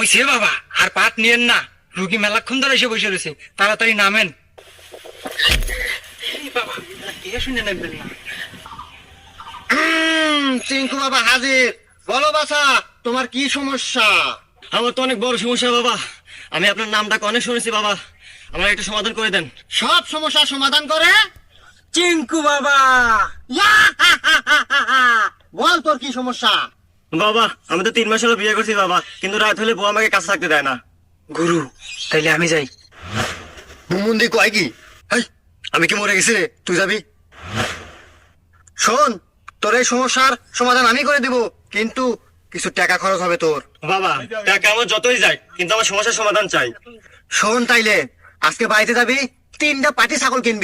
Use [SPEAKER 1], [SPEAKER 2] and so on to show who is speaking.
[SPEAKER 1] হইছে বাবা, আর পাট নিয়েন না, রুগী মেলাক্ষণ ধরে এসে বসে রয়েছে, তাড়াতাড়ি নামেন। এই বাবা, কে শুনে নেবেন না।
[SPEAKER 2] চিঙ্কু বাবা হাজির। বলো বাছা, তোমার কি সমস্যা?
[SPEAKER 3] আমার তো অনেক বড় সমস্যা বাবা, আমি আপনার নামটাকে অনেক শুনেছি বাবা, আমার একটা সমাধান করে দেন।
[SPEAKER 2] সব সমস্যার সমাধান করে?
[SPEAKER 1] চিঙ্কু বাবা,
[SPEAKER 2] বল তোর কি সমস্যা?
[SPEAKER 3] বাবা আমি তো 3 মাস হলো বিয়ে করছি বাবা, কিন্তু রাত হলে বউ আমাকে কাছে থাকতে দেয় না।
[SPEAKER 1] গুরু তাইলে আমি যাই।
[SPEAKER 2] মুমুন্দি কয় কি? হেই, আমি কি মরে গেছি রে? তুই যাবি? শোন, তোর এই সমস্যার সমাধান আমি করে দিব, কিন্তু কিছু টাকা খরচ হবে তোর।
[SPEAKER 3] বাবা টাকা আমার যতই যায়, কিন্তু আমার সমস্যার সমাধান চাই।
[SPEAKER 2] শোন তাইলে, আজকে বাড়িতে যাবি, 3টা পাটি ছাগল কিনবি।